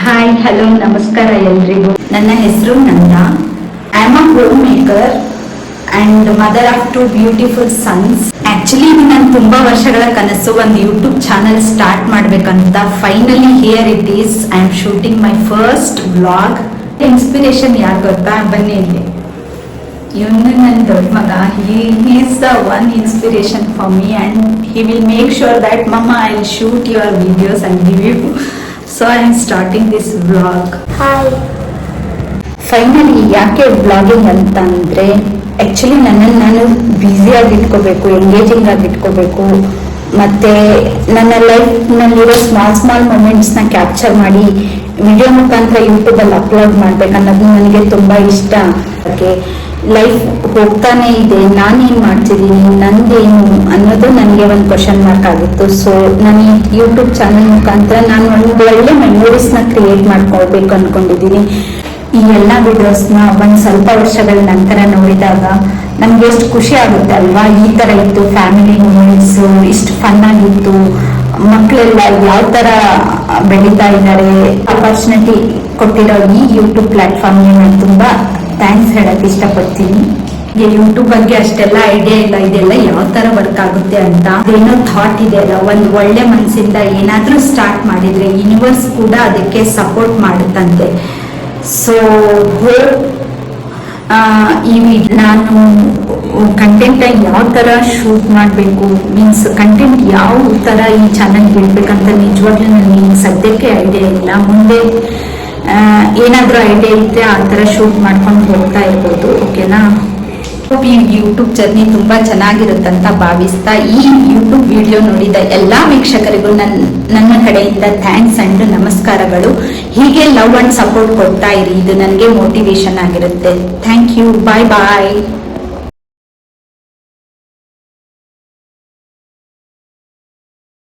Hi hello ನಮಸ್ಕಾರ ಎಲ್ರಿಗೂ. ನನ್ನ ಹೆಸರು Nanda. I am a home maker and mother of 2 beautiful sons. Actually ಇದು ನಾನು ತುಂಬಾ ವರ್ಷಗಳ ಕನಸು, ಒಂದು ಯೂಟ್ಯೂಬ್ ಚಾನಲ್ ಸ್ಟಾರ್ಟ್ ಮಾಡ್ಬೇಕಂತ. Finally here it is. I am shooting my first vlog. Inspiration ಯಾರು ಗೊತ್ತಾ? ಬನ್ನಿ ಇಲ್ಲಿ. ಇವನು ನನ್ನ ದೊಡ್ಡ ಮಗ. Is the one inspiration for me and he will make sure that mamma I will shoot your videos and give you. So I am starting this vlog. Hi. Finally ಯಾಕೆ vlogging ಅಂತ ಅಂದರೆ, ಆ್ಯಕ್ಚುಲಿ ನನ್ನನ್ನು ನಾನು ಬ್ಯುಸಿಯಾಗಿ ಇಟ್ಕೋಬೇಕು, engaging ಆಗಿ ಇಟ್ಕೋಬೇಕು, ಮತ್ತು ನನ್ನ ಲೈಫ್ನಲ್ಲಿರೋ ಸ್ಮಾಲ್ ಮೂಮೆಂಟ್ಸ್ನ ಕ್ಯಾಪ್ಚರ್ ಮಾಡಿ ವಿಡಿಯೋ ಮುಖಾಂತರ ಯೂಟ್ಯೂಬಲ್ಲಿ ಅಪ್ಲೋಡ್ ಮಾಡಬೇಕನ್ನೋದು ನನಗೆ ತುಂಬ ಇಷ್ಟ. ಅದಕ್ಕೆ ಲೈಫ್ ಹೋಗ್ತಾನೆ ಇದೆ, ನಾನೇನು ಮಾಡ್ತಿದ್ದೀನಿ, ನಂದೇನು ಅನ್ನೋದು ನನಗೆ ಒಂದು ಕ್ವಶನ್ ಮಾರ್ಕ್ ಆಗಿತ್ತು. ಸೊ ನಾನು ಈ ಯೂಟ್ಯೂಬ್ ಚಾನಲ್ ಮುಖಾಂತರ ನಾನು ಒಂದು ಒಳ್ಳೆ ಮೆಮೊರೀಸ್ನ ಕ್ರಿಯೇಟ್ ಮಾಡ್ಕೊಳ್ಬೇಕು ಅಂದ್ಕೊಂಡಿದ್ದೀನಿ. ಈ ಎಲ್ಲ ವಿಡಿಯೋಸ್ನ ಒಂದು ಸ್ವಲ್ಪ ವರ್ಷಗಳ ನಂತರ ನೋಡಿದಾಗ ನಮ್ಗೆ ಎಷ್ಟು ಖುಷಿ ಆಗುತ್ತೆ ಅಲ್ವಾ? ಈ ಥರ ಇತ್ತು ಫ್ಯಾಮಿಲಿ ಮೂಮೆಂಟ್ಸು, ಇಷ್ಟು ಫನ್ ಆಗಿತ್ತು, ಮಕ್ಕಳೆಲ್ಲ ಯಾವ ಥರ ಬೆಳೀತಾ ಇದ್ದಾರೆ. ಅಪರ್ಚುನಿಟಿ ಕೊಟ್ಟಿರೋ ಈ ಯೂಟ್ಯೂಬ್ ಪ್ಲಾಟ್ಫಾರ್ಮ್ಗೆ ನಾನು ತುಂಬ ಥ್ಯಾಂಕ್ಸ್ ಹೇಳಕ್ಕೆ ಇಷ್ಟಪಡ್ತೀನಿ. ಯೂಟ್ಯೂಬ್ ಬಗ್ಗೆ ಅಷ್ಟೆಲ್ಲ ಐಡಿಯಾ ಇಲ್ಲ, ಇದೆಲ್ಲ ಯಾವ ತರ ವರ್ಕ್ ಆಗುತ್ತೆ ಅಂತ. ಏನೋ ಥಾಟ್ ಇದೆ ಅಲ್ಲ, ಒಂದು ಒಳ್ಳೆ ಮನಸ್ಸಿಂದ ಏನಾದ್ರೂ ಸ್ಟಾರ್ಟ್ ಮಾಡಿದ್ರೆ ಯೂನಿವರ್ಸ್ ಕೂಡ ಅದಕ್ಕೆ ಸಪೋರ್ಟ್ ಮಾಡುತ್ತಂತೆ. ಸೊ ಈ ನಾನು ಕಂಟೆಂಟ್ ಯಾವ ತರ ಶೂಟ್ ಮಾಡಬೇಕು, ಮೀನ್ಸ್ ಕಂಟೆಂಟ್ ಯಾವ ತರ ಈ ಚಾನಲ್ಗೆ ಇಡ್ಬೇಕಂತ ನಿಜವಾಗ್ಲೂ ನನಗೆ ಸದ್ಯಕ್ಕೆ ಐಡಿಯಾ ಇಲ್ಲ. ಮುಂದೆ ಏನಾದರೂ ಐಡಿಯಾ ಇದ್ರೆ ಆ ಥರ ಶೂಟ್ ಮಾಡ್ಕೊಂಡು ಹೋಗ್ತಾ ಇರ್ಬೋದು. ಓಕೆನಾ? ಈ ಯೂಟ್ಯೂಬ್ ಜರ್ನಿ ತುಂಬ ಚೆನ್ನಾಗಿರುತ್ತಂತ ಭಾವಿಸ್ತಾ ಈ ಯೂಟ್ಯೂಬ್ ವಿಡಿಯೋ ನೋಡಿದ ಎಲ್ಲ ವೀಕ್ಷಕರಿಗೂ ನನ್ನ ಕಡೆಯಿಂದ ಥ್ಯಾಂಕ್ಸ್ ಅಂಡ್ ನಮಸ್ಕಾರಗಳು. ಹೀಗೆ ಲವ್ ಅಂಡ್ ಸಪೋರ್ಟ್ ಕೊಡ್ತಾ ಇರಿ, ಇದು ನನಗೆ ಮೋಟಿವೇಶನ್ ಆಗಿರುತ್ತೆ. Thank you. Bye bye.